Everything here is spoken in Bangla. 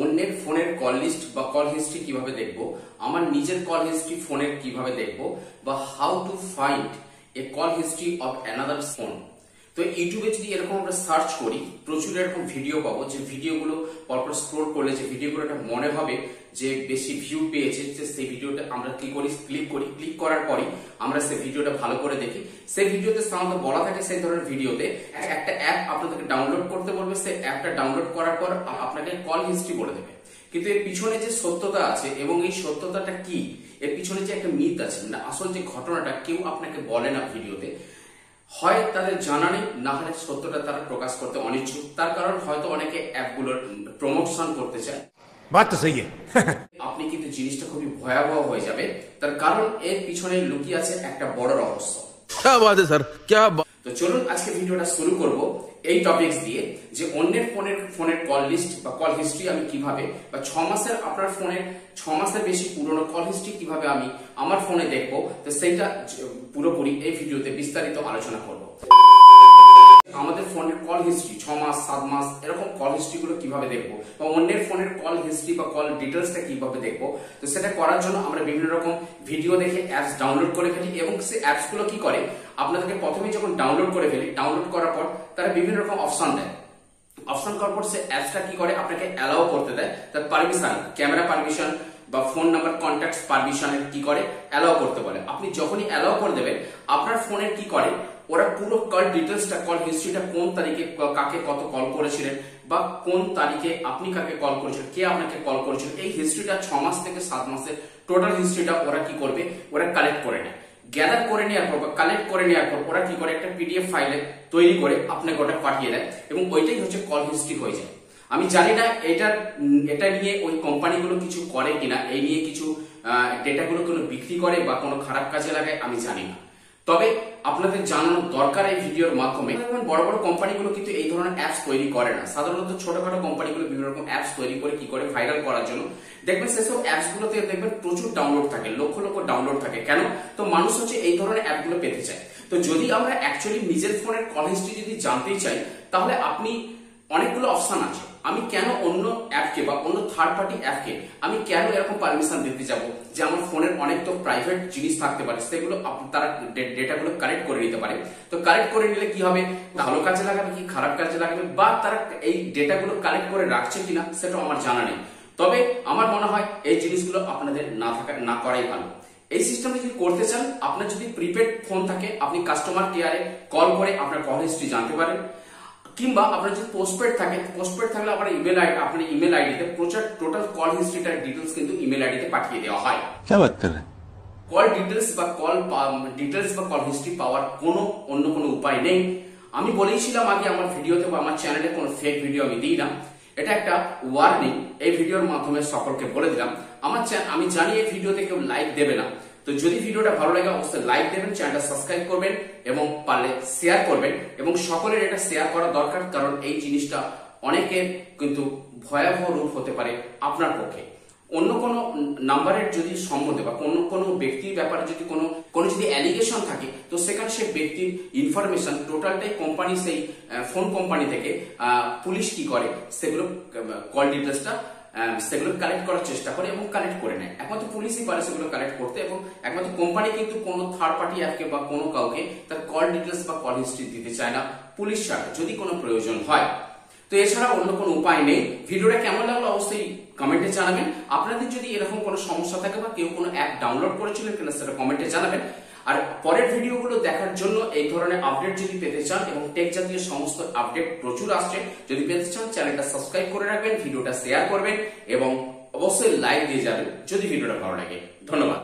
অন্যের ফোনের কল লিস্ট বা কল হিস্ট্রি কিভাবে দেখবো, আমার নিজের কল হিস্ট্রি ফোনের কিভাবে দেখবো, বা how to find a call history of another phone. তো ইউটিউবে যদি এরকম আমরা সার্চ করি প্রচুর এরকম ভিডিও পাবো, যে ভিডিওগুলো পরপর স্ক্রোল করলে যে ভিডিওগুলো একটা মনে হবে যে বেশি ভিউ পেয়েছে, যে সেই ভিডিওটা আমরা কি করি, ক্লিক করার পরই আমরা সেই ভিডিওটা ভালো করে দেখি। সেই ভিডিওতে সাধারণত বলা থাকে সেই ধরনের ভিডিওতে একটা অ্যাপ আপনাদেরকে ডাউনলোড করতে বলবে, সেই অ্যাপটা ডাউনলোড করার পর আপনাকে কল হিস্ট্রি বলে দেবে। কিন্তু এর পিছনে যে সত্যতা আছে এবং এই সত্যতাটা কি, এর পিছনে যে একটা মিথ আছে, মানে আসল যে ঘটনাটা কেউ আপনাকে বলে না ভিডিওতে, হয় তাদের জানা নেই, না হলে সত্যটা তারা প্রকাশ করতে অনিচ্ছুক। তার কারণ হয়তো অনেকে অ্যাপগুলোর প্রমোশন করতে চায়। আপনি কিন্তু জিনিসটা খুবই ভয়াবহ হয়ে যাবে, তার কারণ এর পিছনে লুকিয়ে আছে একটা বড় রহস্য। তো চলুন আজকে ভিডিওটা শুরু করব এই টপিকস দিয়ে, যে অন্যের ফোনের কল লিস্ট বা কল হিস্ট্রি আমি কিভাবে, বা 6 মাসের আপনার ফোনের 6 মাসের বেশি পুরনো কল হিস্ট্রি কিভাবে আমি আমার ফোনে দেখবো, তো সেইটা পুরোপুরি এই ভিডিওতে বিস্তারিত আলোচনা করব। আমাদের ফোনের কল হিস্ট্রি 6 মাস 7 মাস এরকম কল হিস্ট্রি গুলো কিভাবে দেখবো, বা অন্যের ফোনের কল হিস্ট্রি বা কল ডিটেলসটা কিভাবে দেখবো, তো সেটা করার জন্য আমরা বিভিন্ন রকম ভিডিও দেখে অ্যাপস ডাউনলোড করে ফেলি। এবং সেই অ্যাপস গুলো কি করে, আপনাদেরকে প্রথমে যখন ডাউনলোড করে ফেলি, ডাউনলোড করার পর তারা বিভিন্ন রকম অপশন দেয়। অপশন করার পর সে অ্যাপসটা কি করে, আপনাকে অ্যালাউ করতে দেয়, তার পারমিশন, ক্যামেরা পারমিশন বা ফোন নাম্বার কন্ট্যাক্ট পারমিশনের কি করে, অ্যালাউ করতে বলে। আপনি যখনই অ্যালাউ করে দেবেন, আপনার ফোনের কি করে, ওরা পুরো কল ডিটেলসটা, কল হিস্ট্রিটা, কোন তারিখে কাকে কত কল করেছিলেন, বা কোন তারিখে আপনি কাকে কল করেছিলেন, কে আপনাকে কল করেছিল, এই হিস্ট্রিটা 6 মাস থেকে 7 মাসের টোটাল হিস্ট্রিটা ওরা কি করবে, ওরা কালেক্ট করে নেয়। গ্যাদার করে নেওয়ার পর বা কালেক্ট করে নেওয়ার পর ওরা কি করে, একটা পিডিএফ ফাইলে তৈরি করে আপনাকে ওটা পাঠিয়ে দেয়, এবং ওইটাই হচ্ছে কল হিস্ট্রি হয়ে যায়। আমি জানি না এটা নিয়ে ওই কোম্পানিগুলো কিছু করে কিনা, এই নিয়ে কিছু ডেটাগুলো কোনো বিক্রি করে বা কোনো খারাপ কাজে লাগায় আমি জানি না, তবে আপনাদের জানানো দরকার এই ভিডিওর মাধ্যমে। বড় বড় কোম্পানিগুলো কিন্তু এই ধরনের অ্যাপস তৈরি করে না, সাধারণত ছোটখাটো কোম্পানিগুলো বিভিন্ন রকম অ্যাপস তৈরি করে কি করে ভাইরাল করার জন্য। দেখবেন সেসব অ্যাপস গুলোতে দেখবেন প্রচুর ডাউনলোড থাকে, লক্ষ লক্ষ ডাউনলোড থাকে। কেন? তো মানুষ হচ্ছে এই ধরনের অ্যাপগুলো পেতে চায়। তো যদি আমরা অ্যাকচুয়ালি নিজের ফোনের কল হিস্ট্রি যদি জানতেই চাই, তাহলে আপনি অনেকগুলো অপশন আছে। আমি কেন অন্য অ্যাপকে বা অন্য থার্ড পার্টি অ্যাপকে আমি কেন এরকম পারমিশন দিতে যাব, যে আমার ফোনের অনেক তো প্রাইভেট জিনিস থাকতে পারে, সেগুলো তারা ডেটাগুলো কালেক্ট করে নিতে পারে। তো কালেক্ট করে নিলে কি হবে, ভালো কাজে লাগাবে কি খারাপ কাজে লাগাবে, বা তারা এই ডেটাগুলো কালেক্ট করে রাখছে কিনা সেটা আমার জানা নেই। তবে আমার মনে হয় এই জিনিসগুলো আপনাদের না করাই ভালো। এই সিস্টেমে যদি করতে চান, আপনার যদি প্রিপেড ফোন থাকে, আপনি কাস্টমার কেয়ারে কল করে আপনার কল হিস্ট্রি জানতে পারেন, কিংবা আপনার যদি পোস্টপেড থাকে, পোস্টপেড থাকলে আপনার ইমেল আইডিতে টোটাল কল হিস্ট্রিটার ডিটেলস কিন্তু ইমেল আইডিতে পাঠিয়ে দেওয়া হয়। কল ডিটেলস বা কল হিস্ট্রি পাওয়ার অন্য কোনো উপায় নেই। আমি বলেইছিলাম আগে আমার ভিডিওতে বা আমার চ্যানেলে কোনো ফেক ভিডিও আমি দিই না, এটা একটা ওয়ার্নিং এই ভিডিওর মাধ্যমে সকলকে বলে দিলাম। আমি জানি এই ভিডিওতে কেউ লাইক দেবে না, তো যদি ভিডিওটা ভালো লাগে অবশ্যই লাইক দেবেন, চ্যানেলটা সাবস্ক্রাইব করবেন এবং পারলে শেয়ার করবেন। এবং সকলের এটা শেয়ার করা দরকার, কারণ এই জিনিসটা অনেকের কিন্তু ভয়াবহ রূপ হতে পারে আপনার পক্ষে। অন্য কোনো নাম্বারের যদি সম্বন্ধে বা কোনো ব্যক্তির ব্যাপারে যদি কোনো যদি অ্যালিগেশন থাকে, তো সেখানে সেই ব্যক্তির ইনফরমেশন টোটালটাই কোম্পানি, সেই ফোন কোম্পানি থেকে পুলিশ কি করে, সেগুলো কল ডিটেলসটা সেগুলো কালেক্ট করার চেষ্টা করে এবং কালেক্ট করে নেয়। একমাত্র পুলিশই পারে সেগুলো কালেক্ট করতে, এবং একমাত্র কোম্পানি কিন্তু কোনো থার্ড পার্টি অ্যাপকে বা কোনো কাউকে তার কল ডিটেলস বা কল হিস্ট্রি দিতে চায় না, পুলিশ ছাড়া যদি কোনো প্রয়োজন হয়। তো এছাড়া অন্য কোনো উপায় নেই। ভিডিওটা কেমন লাগলো অবশ্যই কমেন্টে জানাবেন। আপনাদের যদি এরকম কোনো সমস্যা থাকে বা কেউ কোনো অ্যাপ ডাউনলোড করেছিলেন কিনা সেটা কমেন্টে জানাবেন। আর পরের ভিডিওগুলো দেখার জন্য, এই ধরনের আপডেট যদি পেতে চান এবং টেক জাতীয় সমস্ত আপডেট প্রচুর আসছে, যদি পেতে চান চ্যানেলটা সাবস্ক্রাইব করে রাখবেন, ভিডিওটা শেয়ার করবেন এবং অবশ্যই লাইক দিয়ে যাবেন যদি ভিডিওটা ভালো লাগে। ধন্যবাদ।